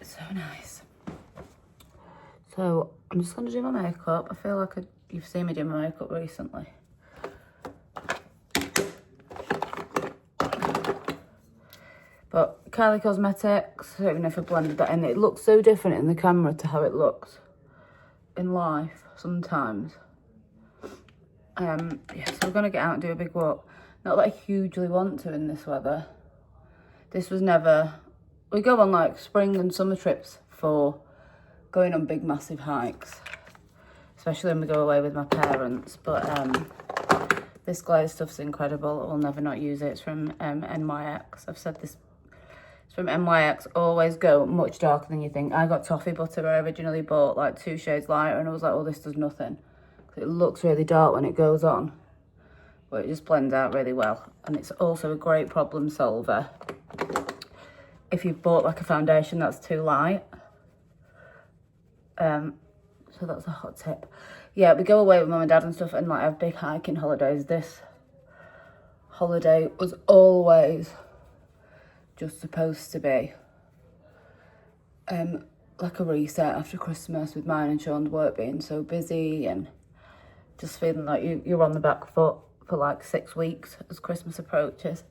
it's so nice. So I'm just going to do my makeup. I feel like you've seen me do my makeup recently. But Kylie Cosmetics, I don't even know if I blended that in. It looks so different in the camera to how it looks in life sometimes. Yeah, so we're going to get out and do a big walk. Not that I hugely want to in this weather. This was never... We go on like spring and summer trips for going on big massive hikes. Especially when we go away with my parents. But this glaze stuff's incredible. I'll never not use it. It's from NYX. I've said this. It's from NYX. Always go much darker than you think. I got toffee butter where I originally bought like 2 shades lighter. And I was like, oh, this does nothing. It looks really dark when it goes on, but it just blends out really well. And it's also a great problem solver if you've bought like a foundation that's too light. So that's a hot tip. Yeah, we go away with mum and dad and stuff and like have big hiking holidays. This holiday was always just supposed to be like a reset after Christmas, with mine and Sean's work being so busy and just feeling like you're on the back foot for like 6 weeks as Christmas approaches.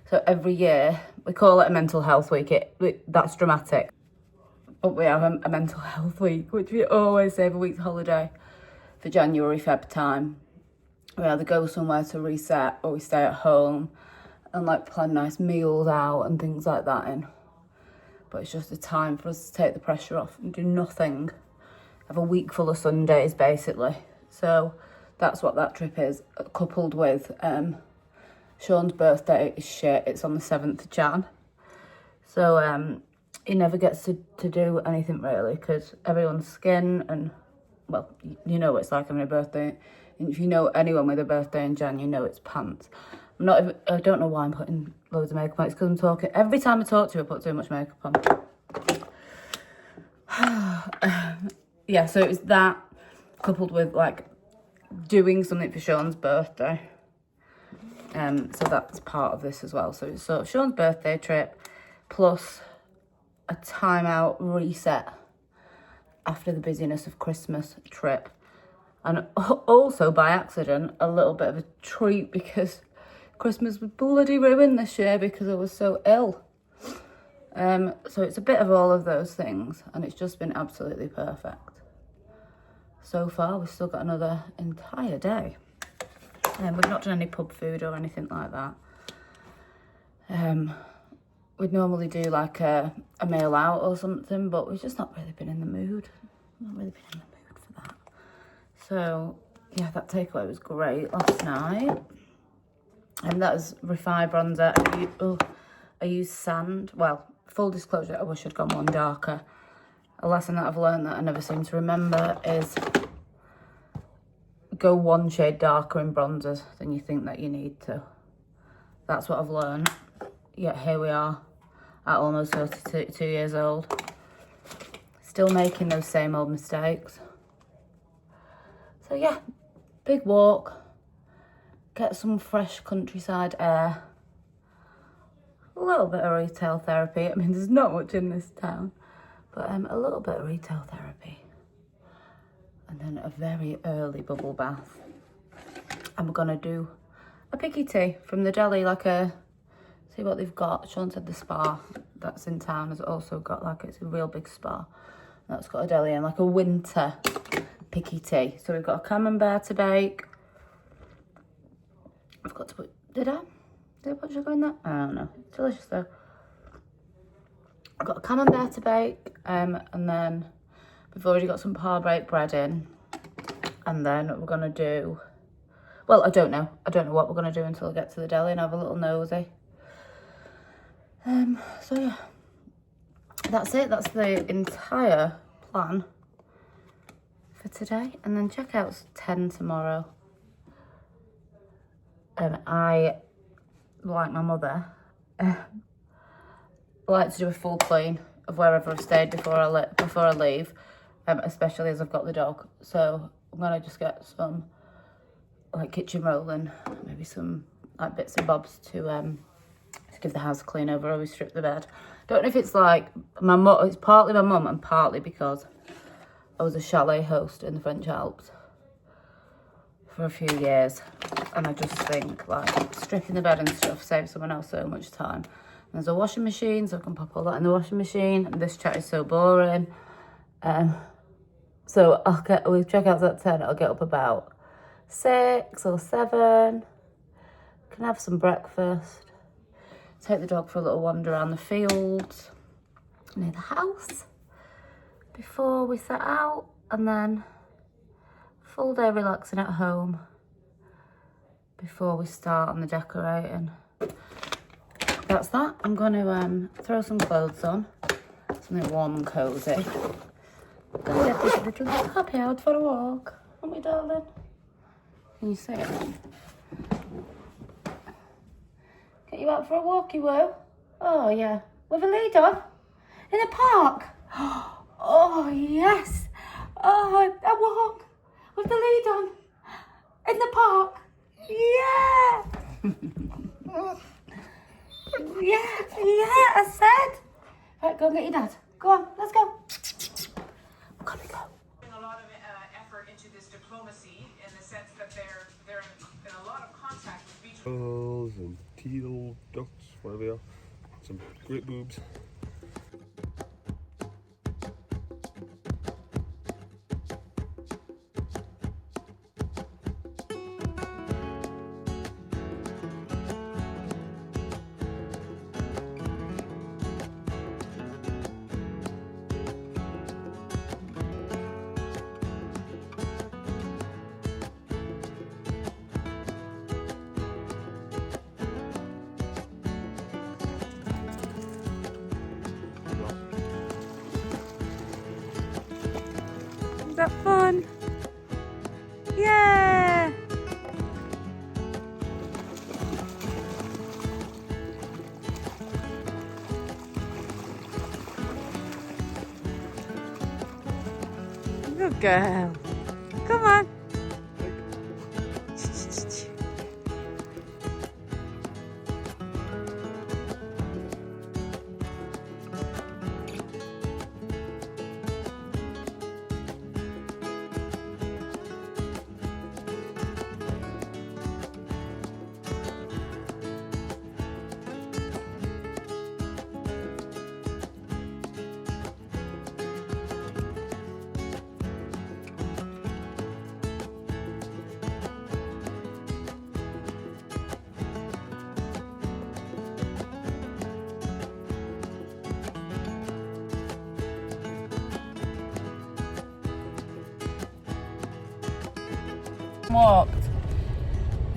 So every year, we call it a mental health week. That's dramatic. But we have a mental health week, which we always save a week's holiday for January, Feb time. We either go somewhere to reset or we stay at home and like plan nice meals out and things like that in. But it's just a time for us to take the pressure off and do nothing. Have a week full of Sundays, basically. So that's what that trip is, coupled with Sean's birthday is shit. It's on the 7th of Jan. So he never gets to do anything really because everyone's skin and, well, you know what it's like having a birthday. And if you know anyone with a birthday in Jan, you know it's pants. I don't know why I'm putting loads of makeup on. It's because I'm talking. Every time I talk to you, I put too much makeup on. Yeah, so it was that coupled with like doing something for Sean's birthday. So that's part of this as well. So it's sort of Sean's birthday trip plus a time out reset after the busyness of Christmas trip. And also by accident, a little bit of a treat because Christmas was bloody ruined this year because I was so ill. So it's a bit of all of those things and it's just been absolutely perfect. So far, we've still got another entire day. We've not done any pub food or anything like that. We'd normally do like a meal out or something, but we've just not really been in the mood. Not really been in the mood for that. So, yeah, that takeaway was great last night. And that was Refy bronzer. I used sand. Well, full disclosure, I wish I'd gone one darker. A lesson that I've learned that I never seem to remember is go one shade darker in bronzers than you think that you need to. That's what I've learned. Yet here we are at almost 32 years old. Still making those same old mistakes. So yeah, big walk. Get some fresh countryside air. A little bit of retail therapy. I mean, there's not much in this town. But a little bit of retail therapy. And then a very early bubble bath. And we're going to do a picky tea from the deli, like see what they've got. Sean said the spa that's in town has also got it's a real big spa. That's got a deli and like a winter picky tea. So we've got a camembert to bake. I've got to put, did I put sugar in that? I don't know. It's delicious though. I've got a camembert to bake, and then we've already got some par-baked bread in. And then we're going to do, well, I don't know what we're going to do until I get to the deli and have a little nosy. So yeah, that's it. That's the entire plan for today. And then checkout's 10 tomorrow. I, like my mother, like to do a full clean of wherever I've stayed before I leave, especially as I've got the dog. So I'm gonna just get some like kitchen rolling, maybe some like bits and bobs to give the house a clean over. I always strip the bed. Don't know if it's like my mum. It's partly my mum and partly because I was a chalet host in the French Alps for a few years, and I just think like stripping the bed and stuff saves someone else so much time. There's a washing machine, so I can pop all that in the washing machine. And this chat is so boring. So we'll check out at 10. I'll get up about 6 or 7. Can have some breakfast. Take the dog for a little wander around the fields near the house before we set out. And then full day relaxing at home before we start on the decorating. That's that. I'm going to throw some clothes on, something warm and cosy. Gonna get this little puppy out for a walk, aren't we, darling? Can you see it? Get you out for a walk, you will? Oh yeah, with a lead on in the park. Oh yes. Oh, a walk with the lead on in the park. Yeah. Yeah, I said. Right, go and get your dad. Go on, let's go. Come and go. A lot of effort into this diplomacy in the sense that they're in a lot of contact with beach. Gulls and teal ducks, whatever they are. Some great boobs. that fun? Yeah! Good girl. Come on. Walked,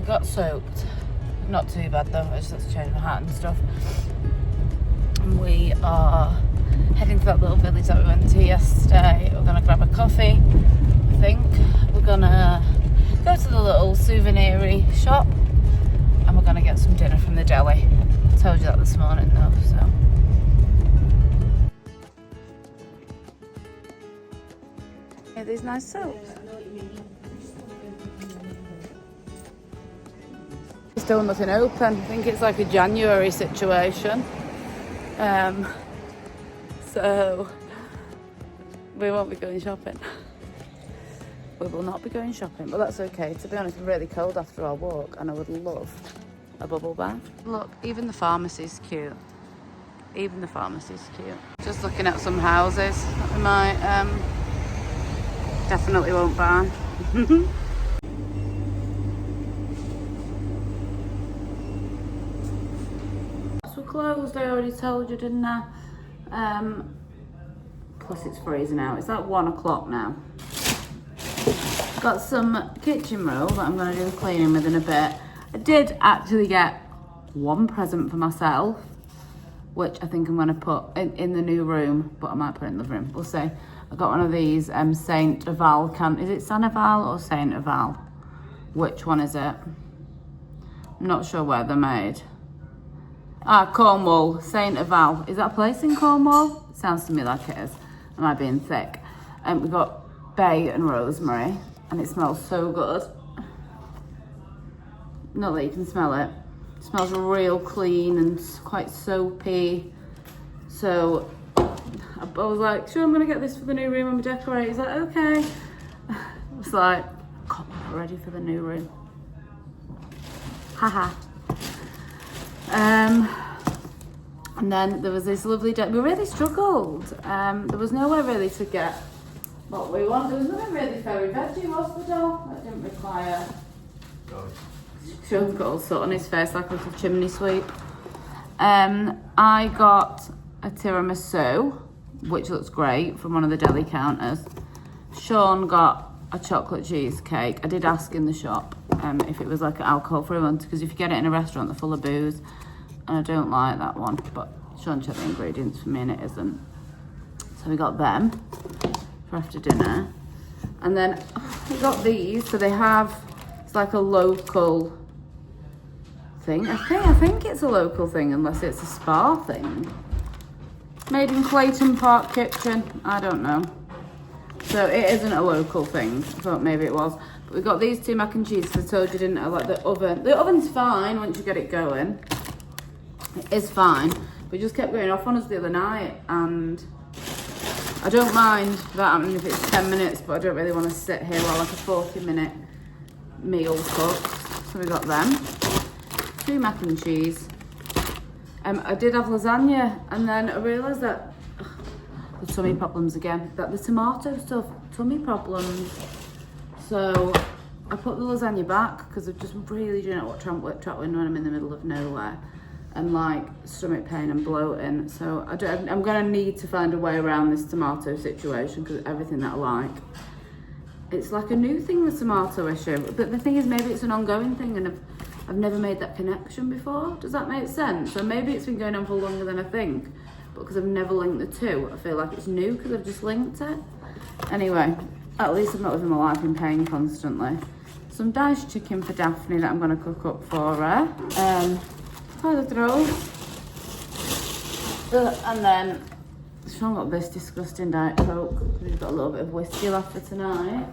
got soaked, not too bad though, I just had to change my hat and stuff. And we are heading to that little village that we went to yesterday. We're gonna grab a coffee, I think. We're gonna go to the little souvenir-y shop and we're gonna get some dinner from the deli. I told you that this morning though, so. Yeah, these nice soaps. Still nothing open. I think it's like a January situation. So we won't be going shopping. We will not be going shopping, but that's okay. To be honest, we're really cold after our walk and I would love a bubble bath. Look, even the pharmacy's cute. Even the pharmacy's cute. Just looking at some houses that we might definitely won't buy. Closed, I already told you, didn't I? Plus it's freezing out. It's like 1 o'clock now. Got some kitchen roll that I'm going to do the cleaning with in a bit. I did actually get one present for myself, which I think I'm going to put in the new room, but I might put it in the room. We'll see. I got one of these Saint Aval is it Saint Aval or Saint Aval? Which one is it? I'm not sure where they're made. Cornwall, Saint Aval. Is that a place in Cornwall? Sounds to me like it is. Am I being thick? We've got bay and rosemary, and it smells so good. Not that you can smell it. It smells real clean and quite soapy. So I was like, sure, I'm gonna get this for the new room and decorate. He's like, okay. I was like, God, I'm not ready for the new room. Haha. And then there was this lovely day. We really struggled. There was nowhere really to get what we want. There was nothing really very veggie, was there, doll? That didn't require. Sean's got all sort on his face like a little chimney sweep. I got a tiramisu, which looks great, from one of the deli counters. Sean got a chocolate cheesecake. I did ask in the shop if it was like an alcohol-free one, because if you get it in a restaurant, they're full of booze, and I don't like that one. But Sean checked the ingredients for me, and it isn't. So we got them for after dinner, and then we got these. So they have, it's like a local thing. I think it's a local thing, unless it's a spa thing. Made in Clayton Park Kitchen. I don't know. So it isn't a local thing. I thought maybe it was. But we got these two mac and cheese. I told you, didn't I? Like the oven. The oven's fine once you get it going. It is fine. But it just kept going off on us the other night. And I don't mind that happening if it's 10 minutes. But I don't really want to sit here while like a 40-minute meal cooks. So we got them. 2 mac and cheese. I did have lasagna. And then I realised that the tummy problems again. That the tomato stuff, tummy problems. So I put the lasagna back because I just really do not want travelling when I'm in the middle of nowhere and like stomach pain and bloating. So I'm going to need to find a way around this tomato situation because everything that I like. It's like a new thing, the tomato issue. But the thing is, maybe it's an ongoing thing and I've never made that connection before. Does that make sense? So maybe it's been going on for longer than I think. But because I've never linked the two, I feel like it's new because I've just linked it. Anyway, At least I'm not living my life in pain constantly. Some diced chicken for Daphne that I'm going to cook up for her. Toilet roll. And then Sean got this disgusting Diet Coke. We've got a little bit of whiskey left for tonight.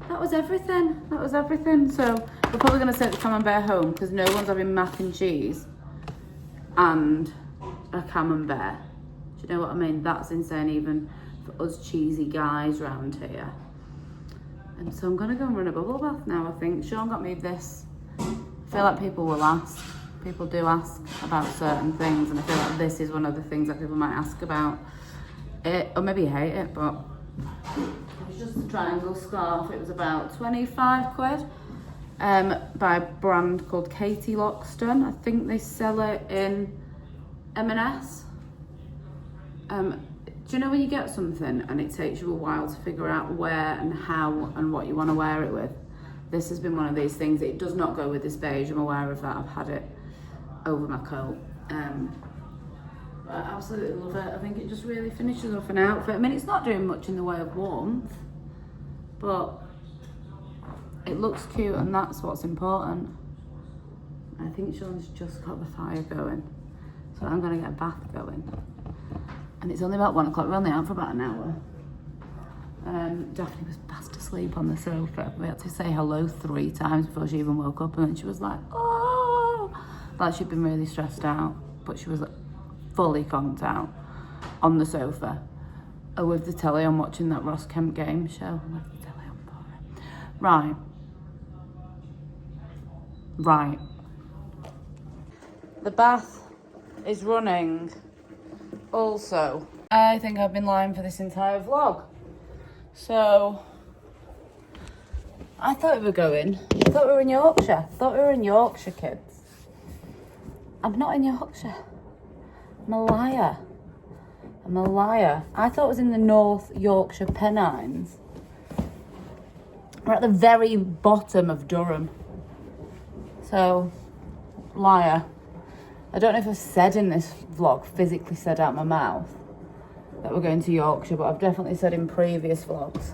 That was everything. That was everything. So we're probably going to take the camembert home because no one's having mac and cheese and a camembert. Do you know what I mean? That's insane even for us cheesy guys around here. And so I'm going to go and run a bubble bath now, I think. Sean got me this. I feel like people will ask. People do ask about certain things, and I feel like this is one of the things that people might ask about it, or maybe hate it, but it was just a triangle scarf. It was about 25 quid by a brand called Katie Loxton. I think they sell it in M&S. Do you know when you get something and it takes you a while to figure out where and how and what you want to wear it with? This has been one of these things. It does not go with this beige, I'm aware of that. I've had it over my coat. But I absolutely love it. I think it just really finishes off an outfit. I mean, it's not doing much in the way of warmth, but it looks cute and that's what's important. I think Sean's just got the fire going, so I'm gonna get a bath going. And it's only about 1 o'clock, we're only out for about an hour. Daphne was fast asleep on the sofa. We had to say hello 3 times before she even woke up, and then she was like, oh, like she'd been really stressed out, but she was fully conked out on the sofa with the telly on, watching that Ross Kemp game show with the telly on for it. Right. The bath is running. Also, I think I've been lying for this entire vlog. So, I thought we were in Yorkshire. Kids. I'm not in Yorkshire. I'm a liar. I thought it was in the North Yorkshire Pennines. We're at the very bottom of Durham. So, liar. I don't know if I've said in this vlog, physically said out my mouth, that we're going to Yorkshire, but I've definitely said in previous vlogs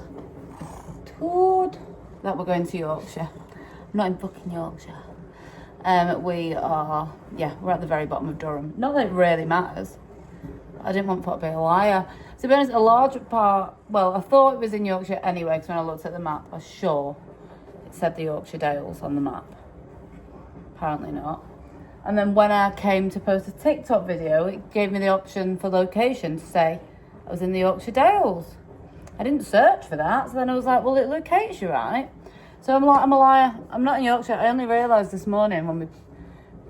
that we're going to Yorkshire. I'm not in fucking Yorkshire. We're at the very bottom of Durham. Not that it really matters. I didn't want to be a liar. To be honest, a large part, well, I thought it was in Yorkshire anyway, because when I looked at the map, I was sure it said the Yorkshire Dales on the map. Apparently not. And then when I came to post a TikTok video, it gave me the option for location to say I was in the Yorkshire Dales. I didn't search for that, so then I was like, well, it locates you, right? So I'm a liar. I'm not in Yorkshire. I only realised this morning when we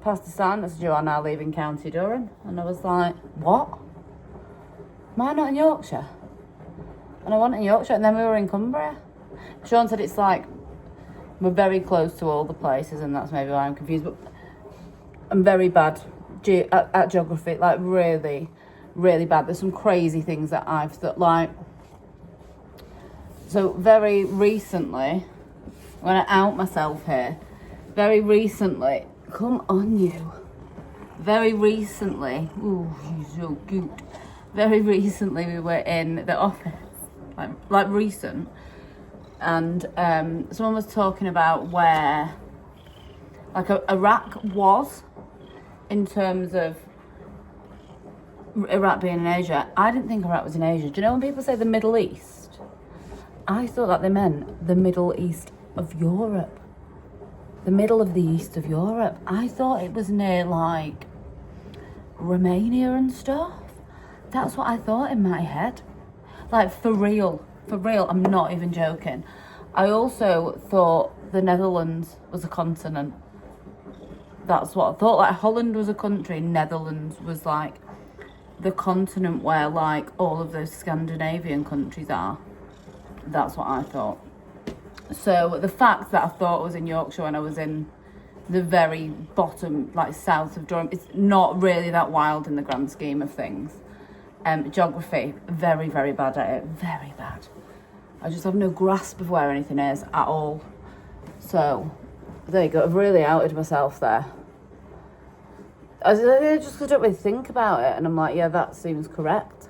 passed the sign that said you are now leaving County Durham. And I was like, what? Am I not in Yorkshire? And I wasn't in Yorkshire, and then we were in Cumbria. Sean said it's like, we're very close to all the places, and that's maybe why I'm confused, but I'm very bad at geography, like really, really bad. There's some crazy things that I've thought, like, so very recently, I'm going to out myself here, very recently, come on you, very recently, ooh, she's so cute, very recently we were in the office, like recent, and someone was talking about where, like, Iraq was, in terms of Iraq being in Asia. I didn't think Iraq was in Asia. Do you know when people say the Middle East? I thought that they meant the Middle East of Europe. The middle of the east of Europe. I thought it was near, like, Romania and stuff. That's what I thought in my head. Like, for real, I'm not even joking. I also thought the Netherlands was a continent. That's what I thought. Like, Holland was a country, Netherlands was like the continent where, like, all of those Scandinavian countries are. That's what I thought. So the fact that I thought I was in Yorkshire when I was in the very bottom, like, south of Durham, it's not really that wild in the grand scheme of things. Geography, very, very bad at it. Very bad. I just have no grasp of where anything is at all. So there you go, I've really outed myself there. I just don't really think about it, and I'm like, yeah, that seems correct.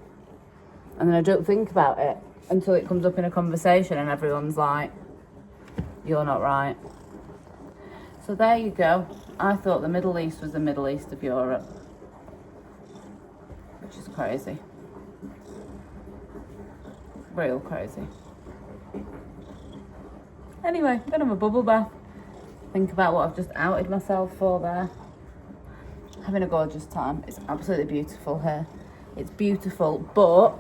And then I don't think about it, until it comes up in a conversation and everyone's like, you're not right. So there you go. I thought the Middle East was the Middle East of Europe, which is crazy. Real crazy. Anyway, I'm gonna have a bubble bath. Think about what I've just outed myself for there. Having a gorgeous time. It's absolutely beautiful here. It's beautiful, but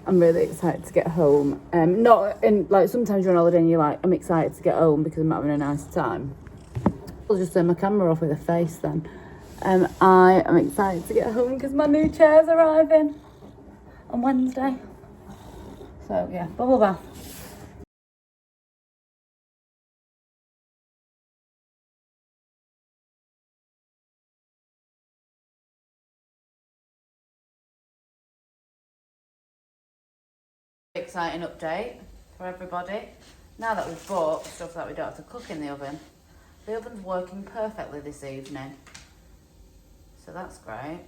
I'm really excited to get home. Not in, like, sometimes you're on holiday and you're like, I'm excited to get home because I'm having a nice time. I'll just turn my camera off with a face then. I am excited to get home because my new chair's arriving on Wednesday. So yeah, bubble bath. Exciting update for everybody. Now that we've bought stuff that we don't have to cook in the oven's working perfectly this evening. So that's great.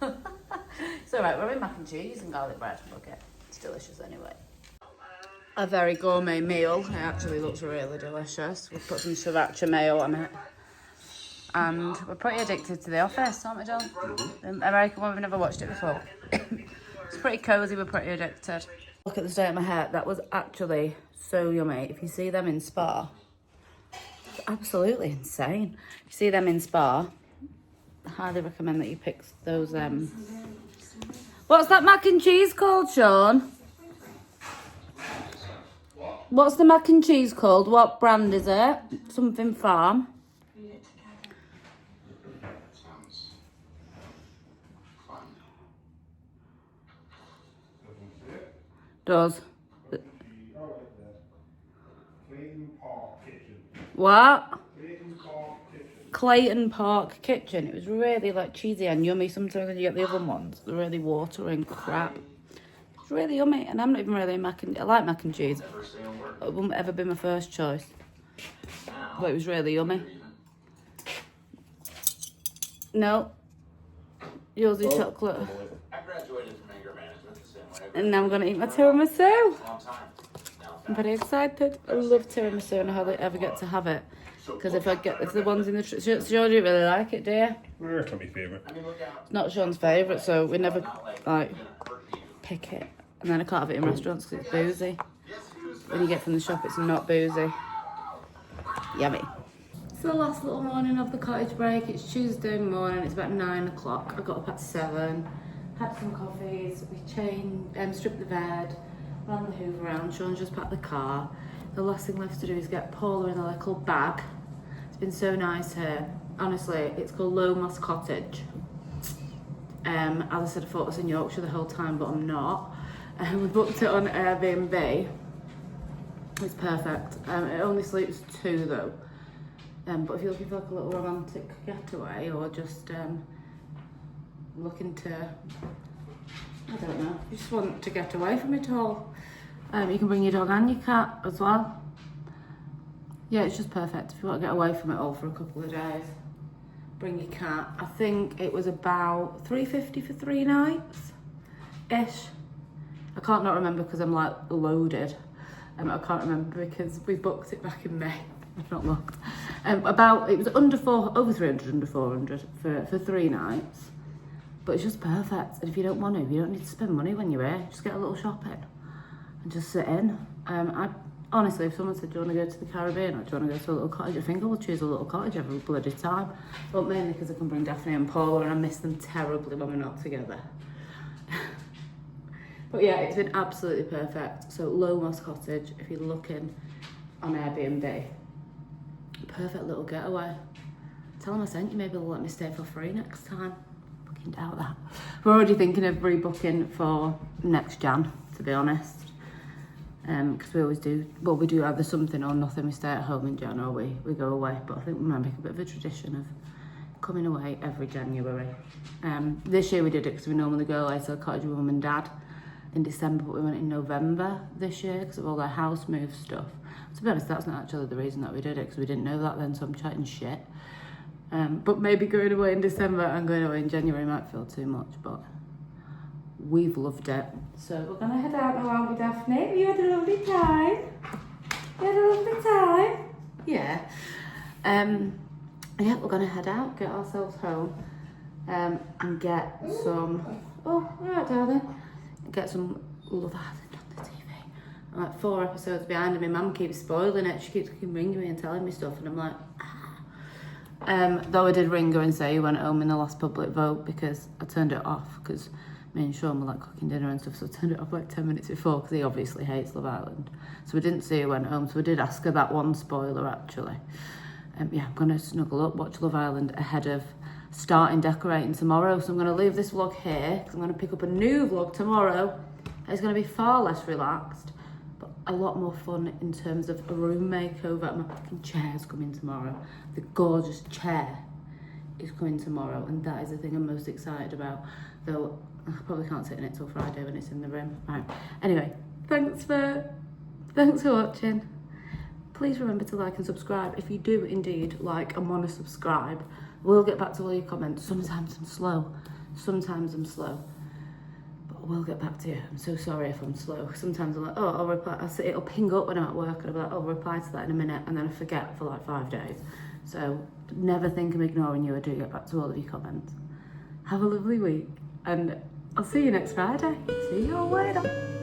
It's alright, we're having mac and cheese and garlic bread. Okay, it's delicious anyway. A very gourmet meal. It actually looks really delicious. We've put some sriracha mayo on it. And we're pretty addicted to The Office, aren't we, John? The American one, we've never watched it before. It's pretty cosy, we're pretty addicted. Look at the state of my hair. That was actually so yummy. If you see them in Spa, it's absolutely insane. If you see them in Spa, I highly recommend that you pick those. What's that mac and cheese called, Sean? What's the mac and cheese called? What brand is it? Something Farm. Does. What? Clayton Park Kitchen. It was really like cheesy and yummy. Sometimes when you get the other ones, they're really watery and crap. It's really yummy, and I'm not even really I like mac and cheese. It wouldn't ever be my first choice, but it was really yummy. No, yours is chocolate. I graduated from anger management the same way. And now I'm gonna eat my tiramisu. I'm very excited. I love tiramisu and I hardly ever get to have it. Because if the ones in the Sean didn't really like it, do you? It's not my favourite. It's not Sean's favourite, so we never like pick it. And then I can't have it in restaurants because it's boozy. When you get from the shop, it's not boozy. Yummy. It's the last little morning of the cottage break. It's Tuesday morning. It's about 9 o'clock. I got up at 7. Had some coffees. We stripped the bed. Ran the hoover around. Sean just packed the car. The last thing left to do is get Paula in a little bag. It's been so nice here. Honestly, it's called Lomas Cottage. As I said, I thought it was in Yorkshire the whole time, but I'm not. We booked it on Airbnb. It's perfect. It only sleeps 2 though. But if you're looking for like a little romantic getaway or just looking to, I don't know, you just want to get away from it all. You can bring your dog and your cat as well. Yeah, it's just perfect if you want to get away from it all for a couple of days. Bring your cat. I think it was about $350 for 3 nights ish. I can't not remember because I'm like loaded. I can't remember because we booked it back in May. I've not looked. It was over 300, under 400 for 3 nights. But it's just perfect. And if you don't want to, you don't need to spend money when you're here. Just get a little shopping and just sit in. Honestly, if someone said, do you want to go to the Caribbean or do you want to go to a little cottage, I think I will choose a little cottage every bloody time. But mainly because I can bring Daphne and Paula and I miss them terribly when we're not together. But yeah, it's been absolutely perfect. So Lomas Cottage, if you're looking on Airbnb, perfect little getaway. Tell them I sent you, maybe they'll let me stay for free next time. Fucking doubt that. We're already thinking of rebooking for next Jan, to be honest. Because we always do, well, we do either something or nothing. We stay at home in Jan or we go away. But I think we might make a bit of a tradition of coming away every January. This year we did it because we normally go away to the cottage with Mum and Dad in December, but we went in November this year because of all their house move stuff. To be honest, that's not actually the reason that we did it, because we didn't know that then, so I'm chatting shit. But maybe going away in December and going away in January might feel too much, but we've loved it. So we're gonna head out now, aren't we, Daphne? You had a lovely time. You had a lovely time. Yeah. Yeah, we're gonna head out, get ourselves home, and get some. Oh, all right, darling. Get some Love Island on the TV. I'm like 4 episodes behind, and my mum keeps spoiling it. She keeps ringing me and telling me stuff, and I'm like, though I did ring her and say he went home in the last public vote because I turned it off because me and Sean were like cooking dinner and stuff, so I turned it off like 10 minutes before because he obviously hates Love Island. So we didn't see who went home, so we did ask her that one spoiler actually. Yeah, I'm gonna snuggle up, watch Love Island ahead of starting decorating tomorrow. So I'm gonna leave this vlog here because I'm gonna pick up a new vlog tomorrow. It's gonna be far less relaxed, but a lot more fun in terms of a room makeover. My fucking chair's coming tomorrow. The gorgeous chair is coming tomorrow, and that is the thing I'm most excited about. Though I probably can't sit in it till Friday when it's in the room. Right. Anyway, thanks for watching. Please remember to like and subscribe if you do indeed like and want to subscribe. We'll get back to all your comments. Sometimes I'm slow, but I will get back to you. I'm so sorry if I'm slow. Sometimes I'm like, oh, I'll reply. It'll ping up when I'm at work and I'll be like, oh, I'll reply to that in a minute, and then I forget for like 5 days. So never think I'm ignoring you. I do get back to all of your comments. Have a lovely week, and I'll see you next Friday. See you all later.